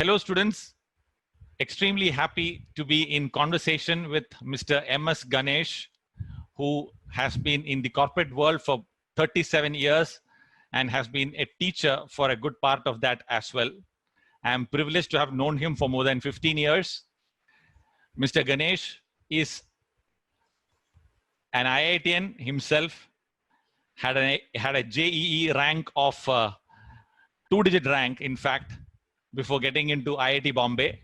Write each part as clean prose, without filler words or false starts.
Hello, students. Extremely happy to be in conversation with Mr. M.S. Ganesh, who has been in the corporate world for 37 years and has been a teacher for a good part of that as well. I am privileged to have known him for more than 15 years. Mr. Ganesh is an IITian himself, had a JEE rank of two-digit rank, in fact, before getting into IIT Bombay,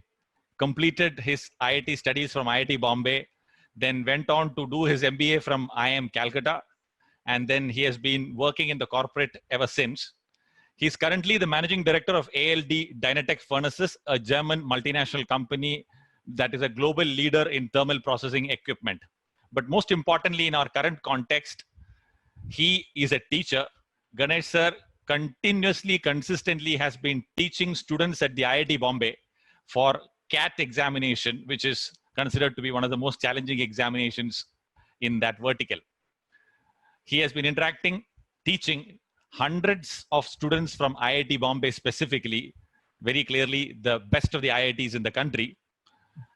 completed his IIT studies from IIT Bombay, then went on to do his MBA from IIM Calcutta, and then he has been working in the corporate ever since. He's currently the managing director of ALD Dynatech Furnaces, a German multinational company that is a global leader in thermal processing equipment. But most importantly, in our current context, he is a teacher. Ganesh sir continuously, consistently has been teaching students at the IIT Bombay for CAT examination, which is considered to be one of the most challenging examinations in that vertical. He has been interacting, teaching hundreds of students from IIT Bombay specifically, very clearly the best of the IITs in the country.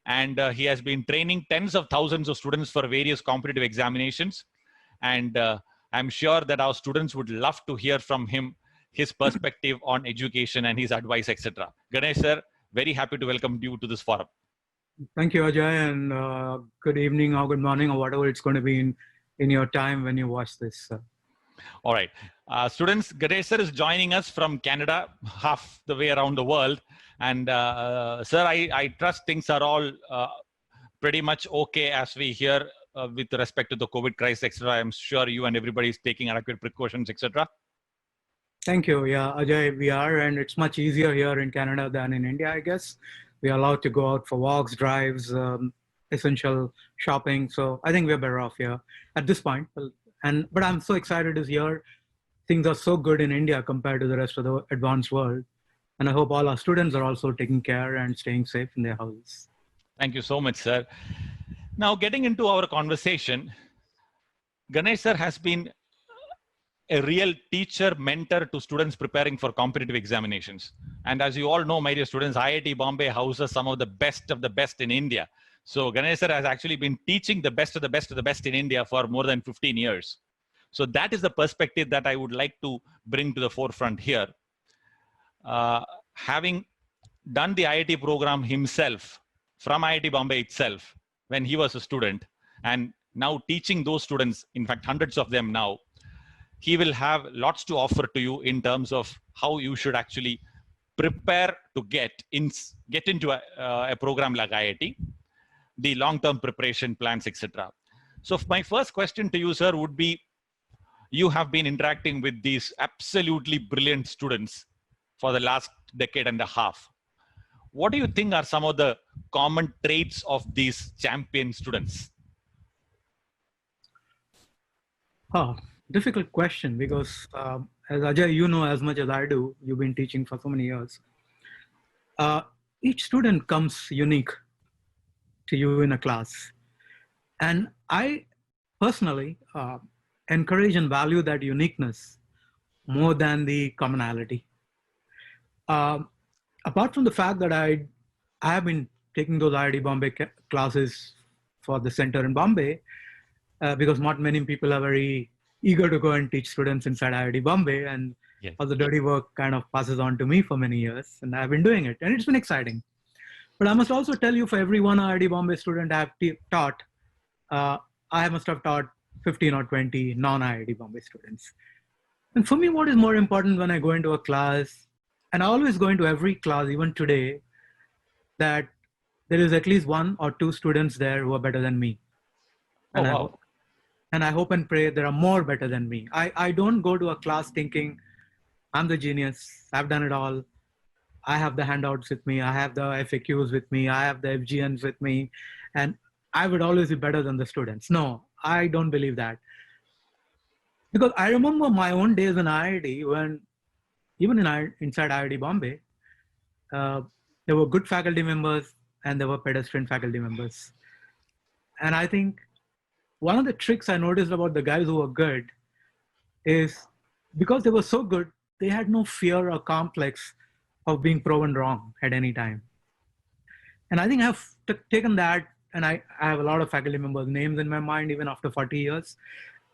And he has been training tens of thousands of students for various competitive examinations. And I'm sure that our students would love to hear from him, his perspective on education and his advice, etc. Ganesh sir, very happy to welcome you to this forum. Thank you, Ajay, and good evening or good morning or whatever it's going to be in your time when you watch this. All right. Students, Ganesh sir is joining us from Canada, half the way around the world. And sir, I trust things are all pretty much okay as we hear with respect to the COVID crisis, etc. I'm sure you and everybody is taking adequate precautions, etc. Thank you. Yeah, Ajay, we are, and it's much easier here in Canada than in India, I guess. We are allowed to go out for walks, drives, essential shopping. So I think we're better off here at this point. But I'm so excited to hear things are so good in India compared to the rest of the advanced world. And I hope all our students are also taking care and staying safe in their houses. Thank you so much, sir. Now, getting into our conversation, Ganesh sir has been a real teacher, mentor to students preparing for competitive examinations. And as you all know, my dear students, IIT Bombay houses some of the best in India. So Ganesh sir has actually been teaching the best of the best of the best in India for more than 15 years. So that is the perspective that I would like to bring to the forefront here. Having done the IIT program himself from IIT Bombay itself, when he was a student, and now teaching those students, in fact, hundreds of them now, he will have lots to offer to you in terms of how you should actually prepare to get into a program like IIT, the long-term preparation plans, etc. So my first question to you, sir, would be, you have been interacting with these absolutely brilliant students for the last decade and a half. What do you think are some of the common traits of these champion students? Oh, difficult question, because as Ajay, you know as much as I do, you've been teaching for so many years. Each student comes unique to you in a class. And I personally encourage and value that uniqueness more than the commonality. Apart from the fact that I have been taking those IIT Bombay classes for the center in Bombay, because not many people are very eager to go and teach students inside IIT Bombay, and yes, all the dirty work kind of passes on to me for many years, and I've been doing it, and it's been exciting. But I must also tell you, for every one IIT Bombay student I have taught, I must have taught 15 or 20 non-IIT Bombay students. And for me, what is more important when I go into a class, and I always go into every class, even today, that there is at least one or two students there who are better than me. And wow. I hope and pray there are more better than me. I don't go to a class thinking, I'm the genius, I've done it all. I have the handouts with me, I have the FAQs with me, I have the FGNs with me, and I would always be better than the students. No, I don't believe that. Because I remember my own days in IIT when, even inside IIT Bombay, there were good faculty members and there were pedestrian faculty members. And I think one of the tricks I noticed about the guys who were good is because they were so good, they had no fear or complex of being proven wrong at any time. And I think I've taken that, and I have a lot of faculty members' names in my mind, even after 40 years.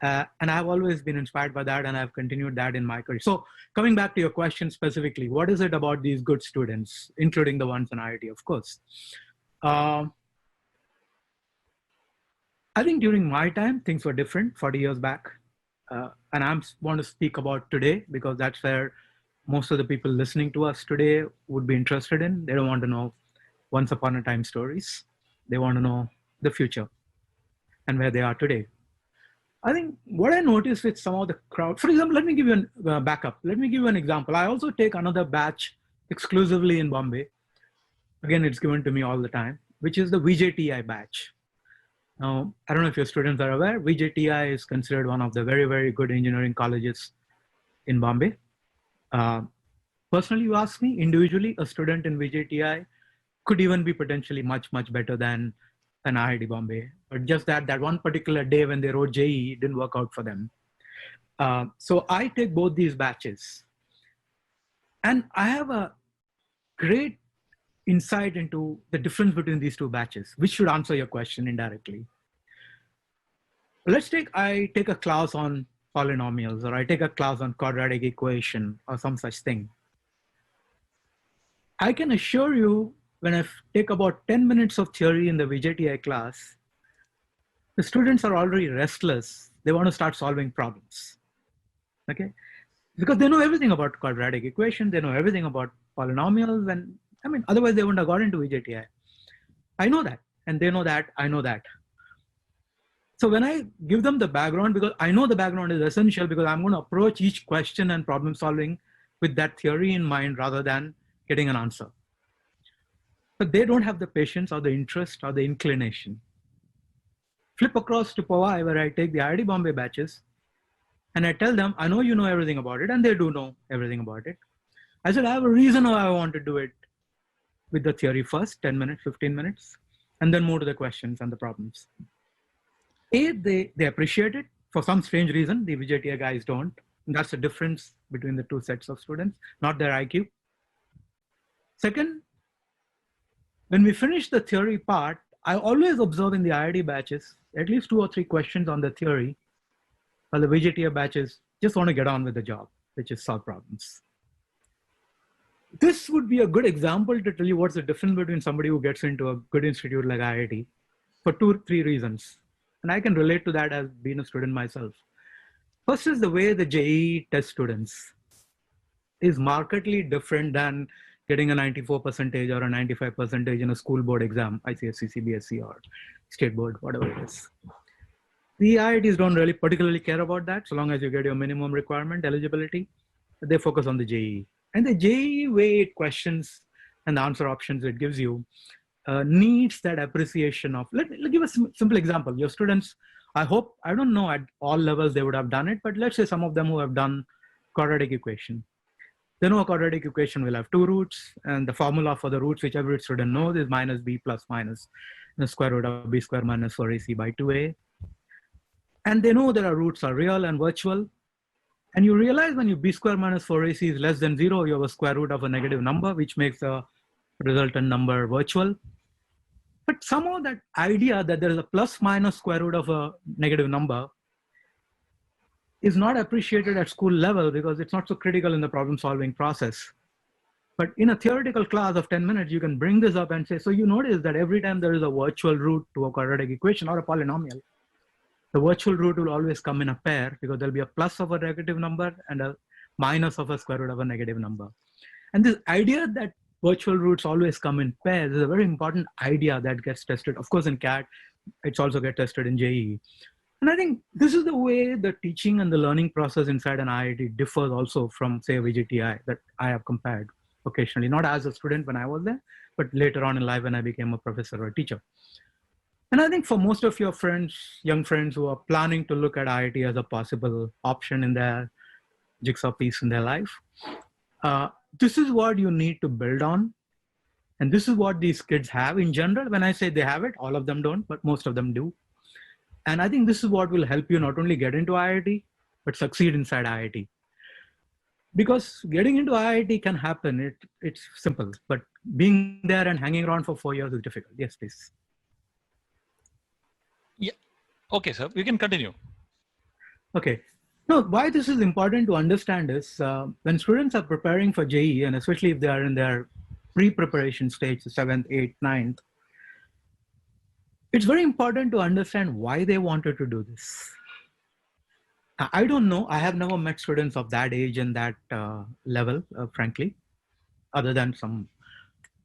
And I've always been inspired by that, and I've continued that in my career. So coming back to your question specifically, what is it about these good students, including the ones in IIT, of course? I think during my time, things were different 40 years back. And I want to speak about today because that's where most of the people listening to us today would be interested in. They don't want to know once upon a time stories. They want to know the future and where they are today. I think what I noticed with some of the crowd, for example, let me give you a backup. Let me give you an example. I also take another batch exclusively in Bombay. Again, it's given to me all the time, which is the VJTI batch. Now, I don't know if your students are aware, VJTI is considered one of the very, very good engineering colleges in Bombay. Personally, you ask me, individually, a student in VJTI could even be potentially much, much better than an IIT Bombay. But just that one particular day when they wrote JEE didn't work out for them. So I take both these batches. And I have a great insight into the difference between these two batches, which should answer your question indirectly. I take a class on polynomials, or I take a class on quadratic equation or some such thing. I can assure you, when I take about 10 minutes of theory in the VJTI class, the students are already restless. They want to start solving problems, okay? Because they know everything about quadratic equation, they know everything about polynomials, and I mean, otherwise they wouldn't have got into VJTI. I know that, and they know that, I know that. So when I give them the background, because I know the background is essential, because I'm going to approach each question and problem solving with that theory in mind rather than getting an answer. But they don't have the patience or the interest or the inclination. Flip across to Powai, where I take the IIT Bombay batches, and I tell them, I know you know everything about it, and they do know everything about it. I said, I have a reason why I want to do it with the theory first, 10 minutes, 15 minutes, and then move to the questions and the problems. They appreciate it. For some strange reason, the VJTI guys don't. And that's the difference between the two sets of students, not their IQ. Second, when we finish the theory part, I always observe in the IIT batches at least 2 or 3 questions on the theory, while the VJTI batches just want to get on with the job, which is solve problems. This would be a good example to tell you what's the difference between somebody who gets into a good institute like IIT for 2-3 reasons. And I can relate to that as being a student myself. First is the way the JEE test students is markedly different than getting a 94 percentage or a 95 percentage in a school board exam, ICSE, CBSE, or state board, whatever it is. The IITs don't really particularly care about that, so long as you get your minimum requirement eligibility. They focus on the JEE. And the JEE way it questions and the answer options it gives you needs that appreciation of, let's give a simple example. Your students, I don't know at all levels they would have done it, but let's say some of them who have done quadratic equation. They know a quadratic equation will have 2 roots, and the formula for the roots, which every student knows, is minus b plus minus the square root of b square minus 4ac by 2a. And they know that our roots are real and virtual. And you realize when you b square minus 4ac is less than 0, you have a square root of a negative number, which makes the resultant number virtual. But somehow that idea that there is a plus minus square root of a negative number is not appreciated at school level because it's not so critical in the problem solving process. But in a theoretical class of 10 minutes, you can bring this up and say, so you notice that every time there is a virtual root to a quadratic equation or a polynomial, the virtual root will always come in a pair because there'll be a plus of a negative number and a minus of a square root of a negative number. And this idea that virtual roots always come in pairs is a very important idea that gets tested. Of course, in CAT, it's also get tested in JEE. And I think this is the way the teaching and the learning process inside an IIT differs also from, say, a VJTI that I have compared occasionally, not as a student when I was there, but later on in life when I became a professor or a teacher. And I think for most of your friends, young friends who are planning to look at IIT as a possible option in their jigsaw piece in their life, this is what you need to build on. And this is what these kids have in general. When I say they have it, all of them don't, but most of them do. And I think this is what will help you not only get into IIT, but succeed inside IIT. Because getting into IIT can happen. It's simple, but being there and hanging around for 4 years is difficult. Yes, please. Yeah. Okay, sir. You can continue. Okay. No, why this is important to understand is when students are preparing for JEE, and especially if they are in their pre-preparation stage, the 7th, 8th, 9th, it's very important to understand why they wanted to do this. I don't know. I have never met students of that age and that level, frankly, other than some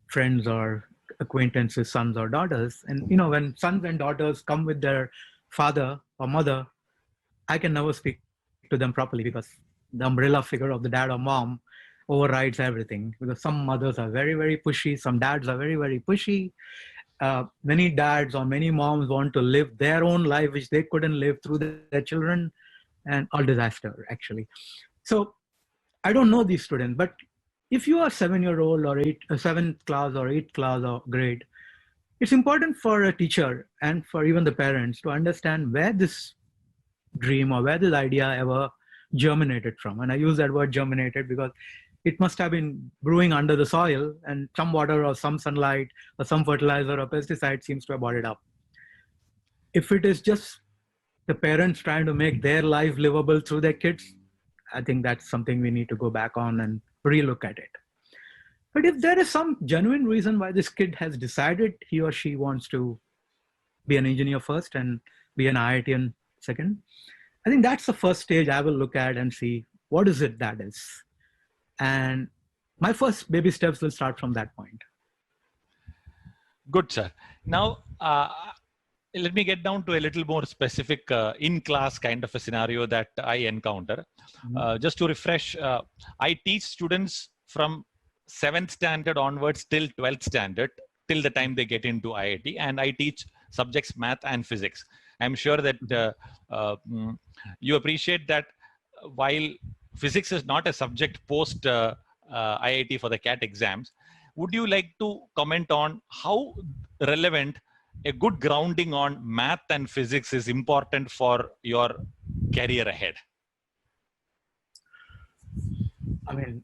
friends or acquaintances, sons or daughters. And when sons and daughters come with their father or mother, I can never speak to them properly because the umbrella figure of the dad or mom overrides everything. Because some mothers are very, very pushy, some dads are very, very pushy. Many dads or many moms want to live their own life, which they couldn't live through their children, and all disaster, actually. So I don't know these students, but if you are 7-year-old or 7th class or 8th class or grade, it's important for a teacher and for even the parents to understand where this dream or where this idea ever germinated from. And I use that word germinated because it must have been brewing under the soil, and some water or some sunlight or some fertilizer or pesticide seems to have brought it up. If it is just the parents trying to make their life livable through their kids, I think that's something we need to go back on and relook at it. But if there is some genuine reason why this kid has decided he or she wants to be an engineer first and be an IITian second, I think that's the first stage I will look at and see what is it that is. And my first baby steps will start from that point. Good, sir. Now, let me get down to a little more specific in-class kind of a scenario that I encounter. Just to refresh, I teach students from 7th standard onwards till 12th standard, till the time they get into IIT, and I teach subjects math and physics. I'm sure that you appreciate that while physics is not a subject post IIT for the CAT exams, would you like to comment on how relevant a good grounding on math and physics is important for your career ahead? I mean,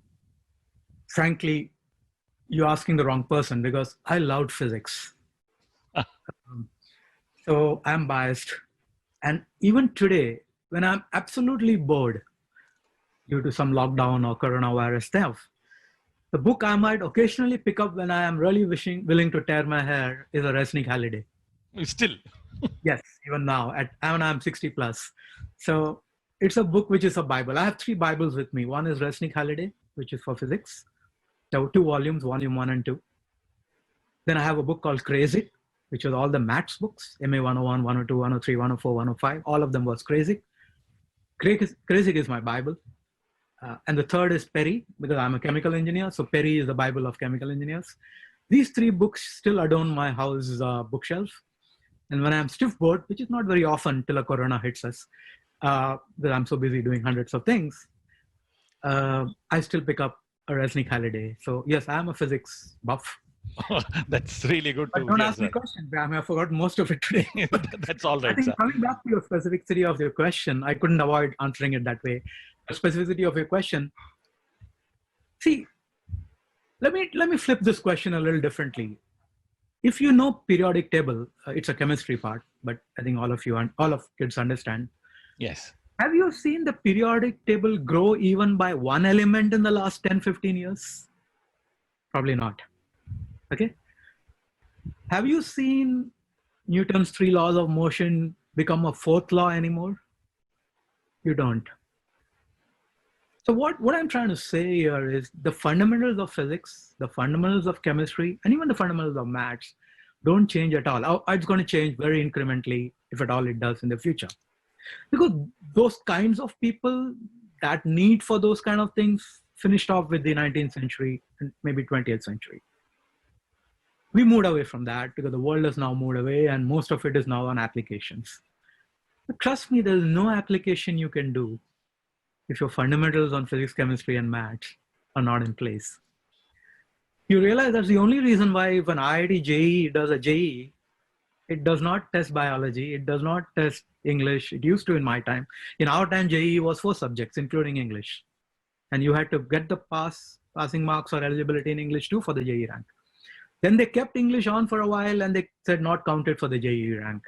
frankly, you're asking the wrong person because I loved physics. So I'm biased. And even today, when I'm absolutely bored due to some lockdown or coronavirus stuff, the book I might occasionally pick up when I am really willing to tear my hair is a Resnick Halliday. Still? Yes, even now, when I'm 60 plus. So it's a book which is a Bible. I have 3 Bibles with me. One is Resnick Halliday, which is for physics. There were 2 volumes, volume 1 and 2. Then I have a book called Crazy, which was all the maths books, MA 101, 102, 103, 104, 105. All of them was Crazy. Crazy is my Bible. And the third is Perry, because I'm a chemical engineer. So Perry is the Bible of chemical engineers. These 3 books still adorn my house bookshelf. And when I'm stiff bored, which is not very often till a corona hits us, that I'm so busy doing hundreds of things, I still pick up a Resnick Halliday. So yes, I'm a physics buff. That's really good. But don't ask me questions. I mean, I forgot most of it today. That's all right, I think sir. coming back to your specificity of your question, I couldn't avoid answering it that way. The specificity of your question. See, let me flip this question a little differently. If you know periodic table, it's a chemistry part, but I think all of kids understand. Yes. Have you seen the periodic table grow even by 1 element in the last 10, 15 years? Probably not. Okay. Have you seen Newton's 3 laws of motion become a 4th law anymore? You don't. So what I'm trying to say here is the fundamentals of physics, the fundamentals of chemistry, and even the fundamentals of maths don't change at all. It's going to change very incrementally, if at all it does in the future. Because those kinds of people, that need for those kind of things finished off with the 19th century and maybe 20th century. We moved away from that because the world has now moved away and most of it is now on applications. But trust me, there's no application you can do if your fundamentals on physics, chemistry, and maths are not in place. You realize that's the only reason why if an IIT JEE does a JEE, it does not test biology, it does not test English. It used to in my time. In our time, JEE was 4 subjects, including English. and you had to get the passing marks or eligibility in English 2 for the JEE rank. Then they kept English on for a while and they said not counted for the JEE rank.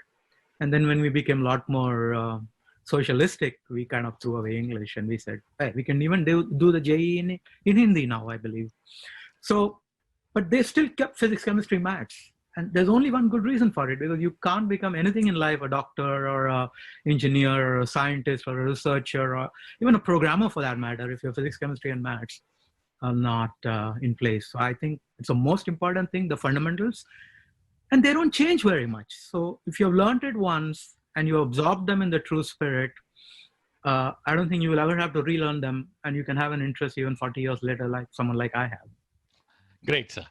And then when we became a lot more socialistic, we kind of threw away English and we said, hey, we can even do the JEE in Hindi now, I believe. So, but they still kept physics, chemistry, maths. And there's only one good reason for it, because you can't become anything in life, a doctor or an engineer or a scientist or a researcher or even a programmer for that matter, if your physics, chemistry, and maths are not in place. So I think it's the most important thing, the fundamentals, and they don't change very much. So if you've learned it once and you absorb them in the true spirit, I don't think you will ever have to relearn them, and you can have an interest even 40 years later, like someone like I have. Great, sir.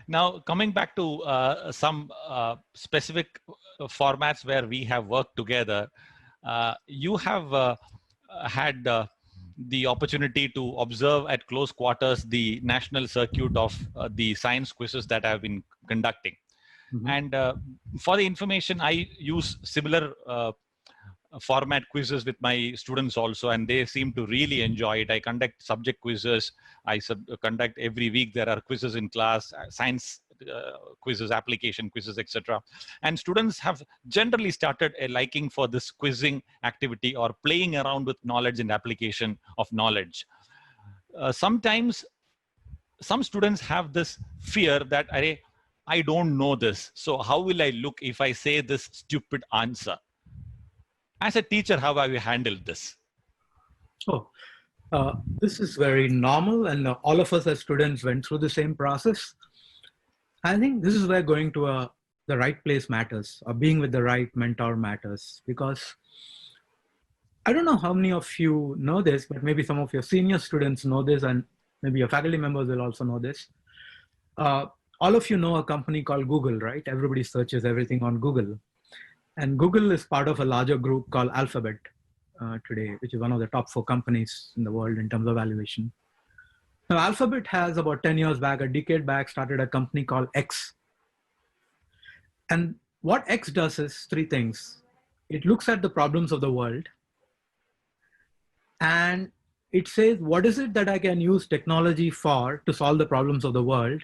Now, coming back to some specific formats where we have worked together, you have had the opportunity to observe at close quarters the national circuit of the science quizzes that I have been conducting. Mm-hmm. And for the information, I use similar format quizzes with my students also, and they seem to really enjoy it. I conduct subject quizzes. I conduct every week. There are quizzes in class, science quizzes, application quizzes, etc. And students have generally started a liking for this quizzing activity or playing around with knowledge and application of knowledge. Sometimes some students have this fear that, I don't know this, so how will I look if I say this stupid answer? As a teacher, how have you handled this? Oh, this is very normal, and all of us as students went through the same process. I think this is where going to the right place matters, or being with the right mentor matters, because I don't know how many of you know this, but maybe some of your senior students know this, and maybe your faculty members will also know this. All of you know a company called Google, right? Everybody searches everything on Google. And Google is part of a larger group called Alphabet today, which is one of the top 4 companies in the world in terms of valuation. Now, Alphabet has about 10 years back, a decade back, started a company called X. And what X does is 3 things. It looks at the problems of the world, and it says, what is it that I can use technology for to solve the problems of the world?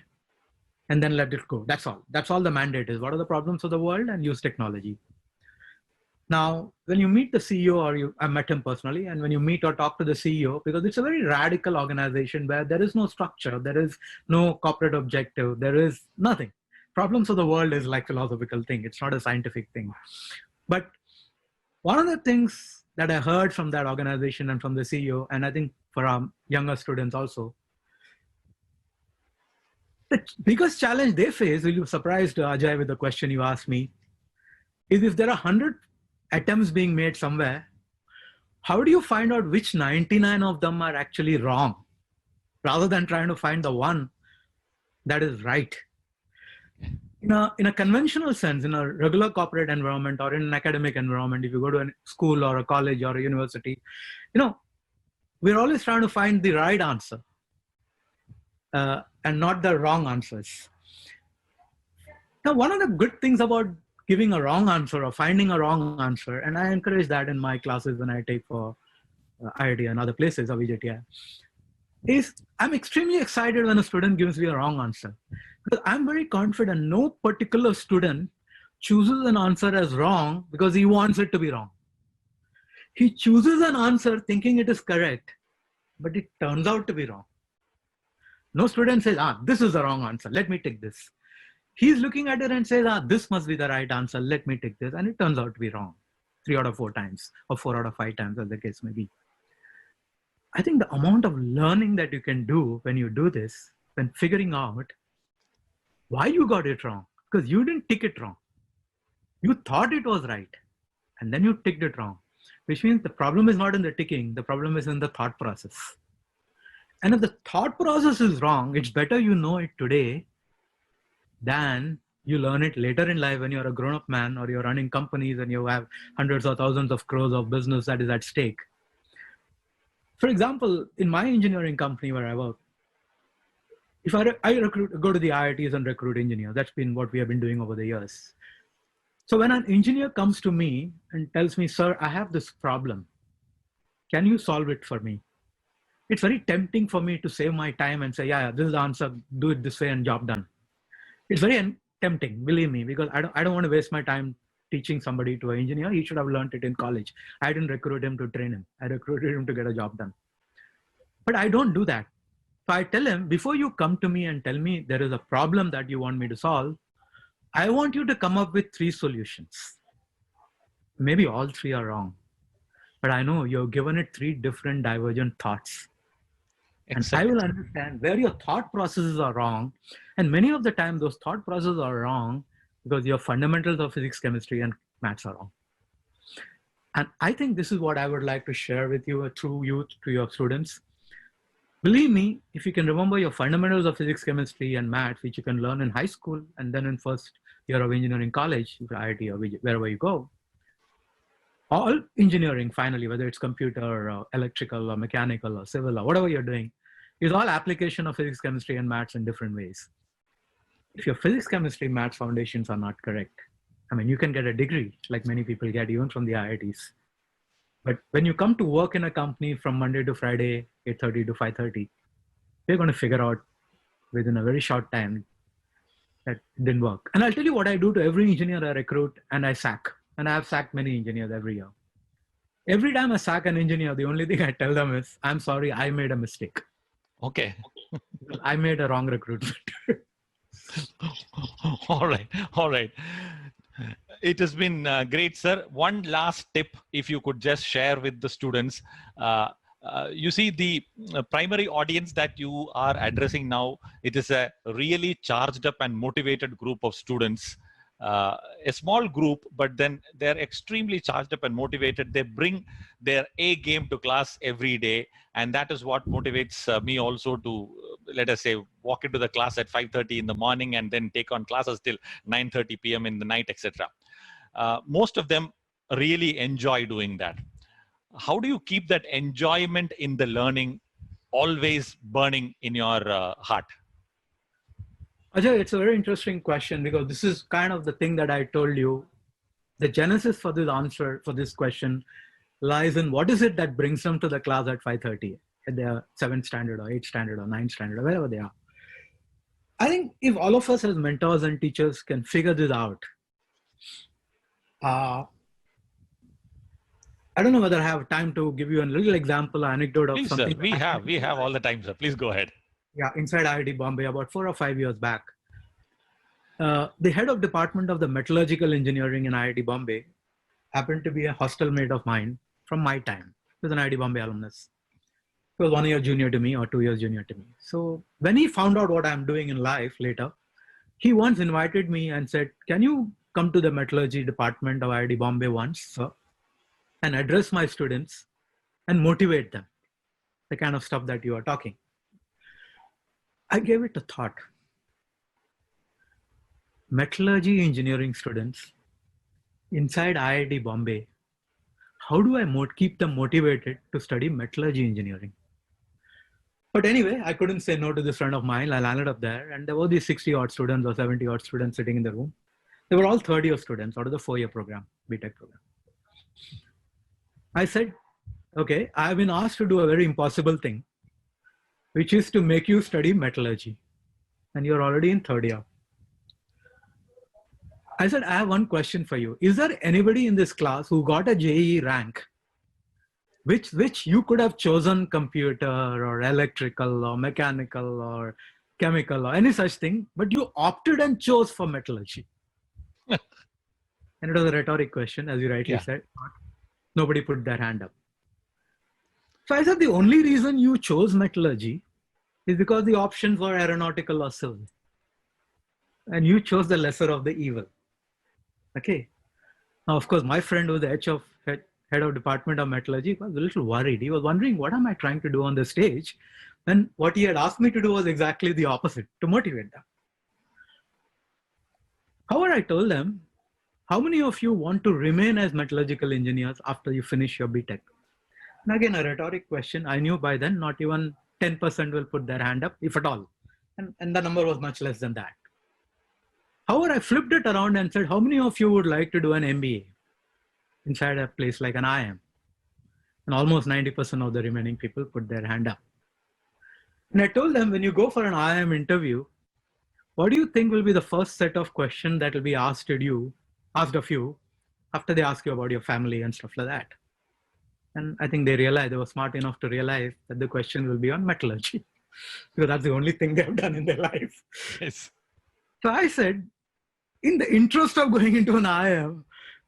And then let it go. That's all. That's all the mandate is. What are the problems of the world, and use technology. Now, when you meet the CEO, or I met him personally, and when you meet or talk to the CEO, because it's a very radical organization where there is no structure, there is no corporate objective, there is nothing. Problems of the world is like a philosophical thing. It's not a scientific thing. But one of the things that I heard from that organization and from the CEO, and I think for our younger students also, the biggest challenge they face, will you surprised, Ajay, with the question you asked me, is if there are 100 attempts being made somewhere, how do you find out which 99 of them are actually wrong, rather than trying to find the one that is right? In a conventional sense, in a regular corporate environment or in an academic environment, if you go to a school or a college or a university, we're always trying to find the right answer and not the wrong answers. Now, one of the good things about giving a wrong answer or finding a wrong answer, and I encourage that in my classes when I take for IIT and other places or VJTI, is I'm extremely excited when a student gives me a wrong answer, because I'm very confident no particular student chooses an answer as wrong because he wants it to be wrong. He chooses an answer thinking it is correct, but it turns out to be wrong. No student says, this is the wrong answer, let me take this. He's looking at it and says, this must be the right answer, let me take this. And it turns out to be wrong 3 out of 4 times, or 4 out of 5 times, as the case may be. I think the amount of learning that you can do when you do this, when figuring out why you got it wrong, because you didn't tick it wrong. You thought it was right, and then you ticked it wrong, which means the problem is not in the ticking, the problem is in the thought process. And if the thought process is wrong, it's better you know it today than you learn it later in life when you're a grown-up man or you're running companies and you have hundreds or thousands of crores of business that is at stake. For example, in my engineering company where I work, if I go to the IITs and recruit engineers, that's been what we have been doing over the years. So when an engineer comes to me and tells me, sir, I have this problem, can you solve it for me? it's very tempting for me to save my time and say, yeah, this is the answer, do it this way and job done. It's very tempting, believe me, because I don't want to waste my time teaching somebody to an engineer. He should have learned it in college. I didn't recruit him to train him. I recruited him to get a job done. But I don't do that. So I tell him, before you come to me and tell me there is a problem that you want me to solve, I want you to come up with 3 solutions. Maybe all 3 are wrong, but I know you've given it 3 different divergent thoughts. And I will understand where your thought processes are wrong. And many of the time, those thought processes are wrong because your fundamentals of physics, chemistry, and maths are wrong. And I think this is what I would like to share with you through you to your students. Believe me, if you can remember your fundamentals of physics, chemistry, and maths, which you can learn in high school and then in first year of engineering college, IIT or wherever you go, all engineering finally, whether it's computer or electrical or mechanical or civil or whatever you're doing, is all application of physics, chemistry, and maths in different ways. If your physics, chemistry, maths foundations are not correct, I mean, you can get a degree like many people get even from the IITs. But when you come to work in a company from Monday to Friday, 8:30 to 5:30, you're going to figure out within a very short time that it didn't work. And I'll tell you what I do to every engineer I recruit and I sack. And I have sacked many engineers every year. Every time I sack an engineer, the only thing I tell them is, I'm sorry, I made a mistake. Okay. I made a wrong recruitment. All right. All right. It has been great, sir. One last tip, if you could just share with the students. You see, the primary audience that you are addressing now, it is a really charged up and motivated group of students. A small group, but then they're extremely charged up and motivated. They bring their A game to class every day. And that is what motivates me also to, let us say, walk into the class at 5:30 in the morning and then take on classes till 9:30 p.m. in the night, etc. Most of them really enjoy doing that. How do you keep that enjoyment in the learning always burning in your heart? Ajay, it's a very interesting question because this is kind of the thing that I told you. The genesis for this answer, for this question, lies in what is it that brings them to the class at 5:30 at their 7th standard or 8th standard or 9th standard or wherever they are. I think if all of us as mentors and teachers can figure this out, I don't know whether I have time to give you a little example, anecdote of Please, something. Sir, we have all the time, sir. Please go ahead. Yeah, inside IIT Bombay about 4 or 5 years back. The head of department of the metallurgical engineering in IIT Bombay happened to be a hostel mate of mine from my time. He was an IIT Bombay alumnus. He was 1 year junior to me or 2 years junior to me. So when he found out what I'm doing in life later, he once invited me and said, can you come to the metallurgy department of IIT Bombay once, sir, and address my students and motivate them, the kind of stuff that you are talking. I gave it a thought. Metallurgy engineering students inside IIT Bombay, how do I keep them motivated to study metallurgy engineering? But anyway, I couldn't say no to this friend of mine. I landed up there and there were these 60 odd students or 70 odd students sitting in the room. They were all third year students out of the 4-year program, BTech program. I said, okay, I've been asked to do a very impossible thing, which is to make you study metallurgy. And you're already in 3rd year. I said, I have one question for you. Is there anybody in this class who got a JEE rank, which you could have chosen computer or electrical or mechanical or chemical or any such thing, but you opted and chose for metallurgy? And it was a rhetoric question, as you rightly said. Nobody put their hand up. So I said, the only reason you chose metallurgy is because the options were aeronautical or civil. And you chose the lesser of the evil. Okay. Now, of course, my friend was the head of department of metallurgy was a little worried. He was wondering, what am I trying to do on the stage? And what he had asked me to do was exactly the opposite, to motivate them. However, I told them, how many of you want to remain as metallurgical engineers after you finish your BTech? And again, a rhetoric question. I knew by then not even 10% will put their hand up, if at all. And the number was much less than that. However, I flipped it around and said, how many of you would like to do an MBA inside a place like an IIM? And almost 90% of the remaining people put their hand up. And I told them, when you go for an IIM interview, what do you think will be the first set of questions that will be asked of you after they ask you about your family and stuff like that? And I think they were smart enough to realize that the question will be on metallurgy, because that's the only thing they've done in their life. Yes. So I said, in the interest of going into an IIM,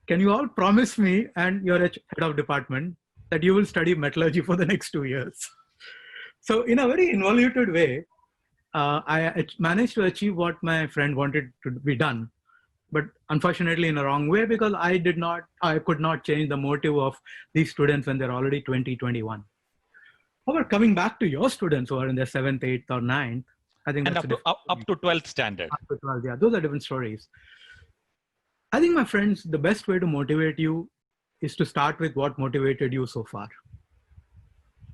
can you all promise me and your head of department that you will study metallurgy for the next 2 years? So in a very involuted way, I managed to achieve what my friend wanted to be done, but unfortunately in a wrong way, because I could not change the motive of these students when they're already 20, 21. However, coming back to your students who are in their 7th, 8th or 9th, I think And that's up to 12th standard. Up to 12, yeah, those are different stories. I think, my friends, the best way to motivate you is to start with what motivated you so far.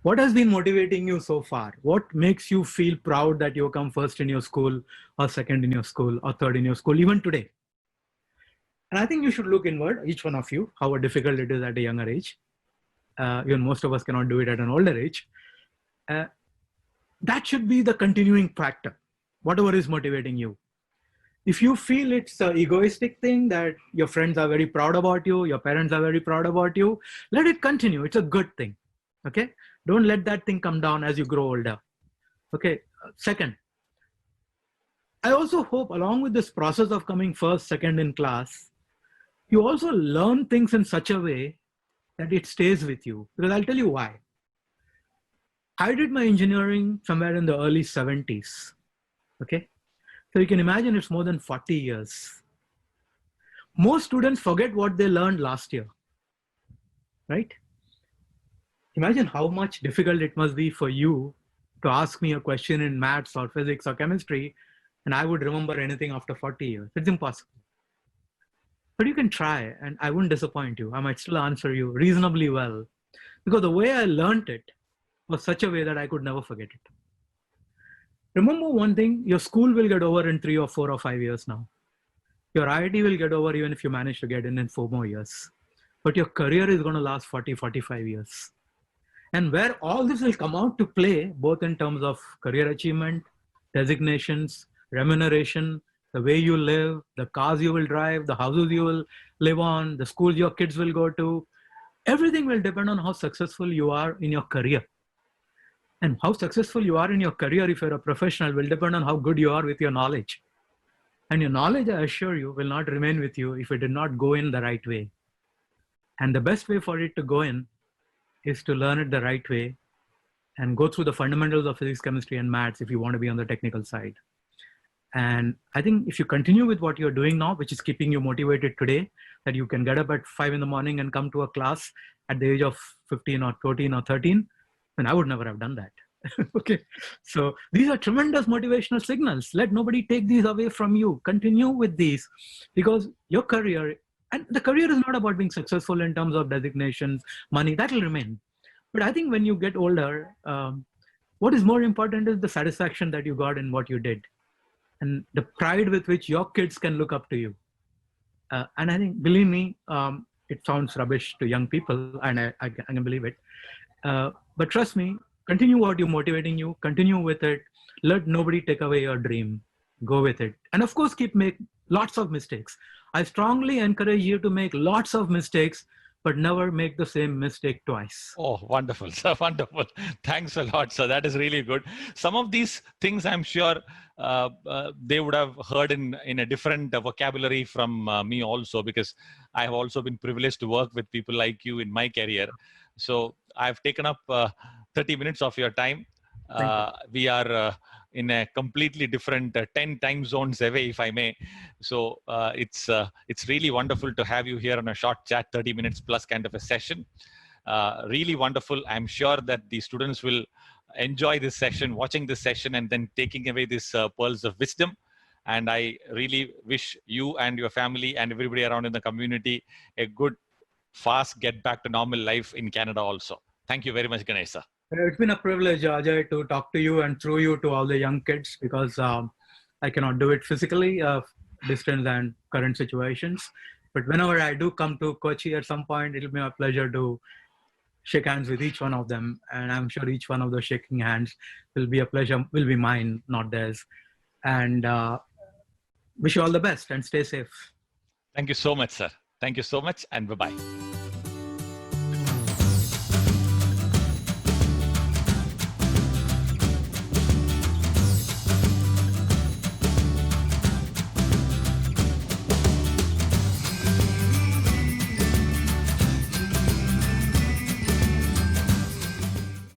What has been motivating you so far? What makes you feel proud that you come first in your school, or second in your school, or third in your school, even today? And I think you should look inward, each one of you, how difficult it is at a younger age. Even most of us cannot do it at an older age. That should be the continuing factor, whatever is motivating you. If you feel it's an egoistic thing that your friends are very proud about you, your parents are very proud about you, let it continue. It's a good thing. Okay? Don't let that thing come down as you grow older. Okay? Second, I also hope along with this process of coming first, second in class, you also learn things in such a way that it stays with you. Because I'll tell you why. I did my engineering somewhere in the early 70s. Okay? So you can imagine it's more than 40 years. Most students forget what they learned last year, right? Imagine how much difficult it must be for you to ask me a question in maths or physics or chemistry, and I would remember anything after 40 years. It's impossible. But you can try, and I wouldn't disappoint you. I might still answer you reasonably well, because the way I learned it was such a way that I could never forget it. Remember one thing, your school will get over in 3 or 4 or 5 years now. Your IIT will get over even if you manage to get in 4 more years. But your career is going to last 40, 45 years. And where all this will come out to play, both in terms of career achievement, designations, remuneration, the way you live, the cars you will drive, the houses you will live on, the schools your kids will go to, everything will depend on how successful you are in your career. And how successful you are in your career, if you're a professional, will depend on how good you are with your knowledge. And your knowledge, I assure you, will not remain with you if it did not go in the right way. And the best way for it to go in is to learn it the right way and go through the fundamentals of physics, chemistry, and maths if you want to be on the technical side. And I think if you continue with what you're doing now, which is keeping you motivated today, that you can get up at 5 in the morning and come to a class at the age of 15 or 14 or 13, then I would never have done that. Okay. So these are tremendous motivational signals. Let nobody take these away from you. Continue with these, because your career, and the career is not about being successful in terms of designations, money, that will remain. But I think when you get older, what is more important is the satisfaction that you got in what you did, and the pride with which your kids can look up to you. And I think, believe me, it sounds rubbish to young people, and I can believe it. But trust me, continue what you're motivating you, continue with it. Let nobody take away your dream. Go with it. And of course, make lots of mistakes. I strongly encourage you to make lots of mistakes, but never make the same mistake twice. Oh, wonderful, sir. Wonderful. Thanks a lot, sir. That is really good. Some of these things, I'm sure they would have heard in a different vocabulary from me also, because I have also been privileged to work with people like you in my career. So I've taken up 30 minutes of your time. We are in a completely different 10 time zones away, if I may. So it's really wonderful to have you here on a short chat, 30 minutes plus kind of a session. Really wonderful. I'm sure that the students will enjoy this session, watching this session, and then taking away these pearls of wisdom. And I really wish you and your family and everybody around in the community a good, fast get back to normal life in Canada also. Thank you very much, Ganesh, sir. It's been a privilege, Ajay, to talk to you and through you to all the young kids, because I cannot do it physically, distance and current situations. But whenever I do come to Kochi at some point, it'll be a pleasure to shake hands with each one of them. And I'm sure each one of those shaking hands will be a pleasure, will be mine, not theirs. And wish you all the best and stay safe. Thank you so much, sir. Thank you so much, and bye-bye.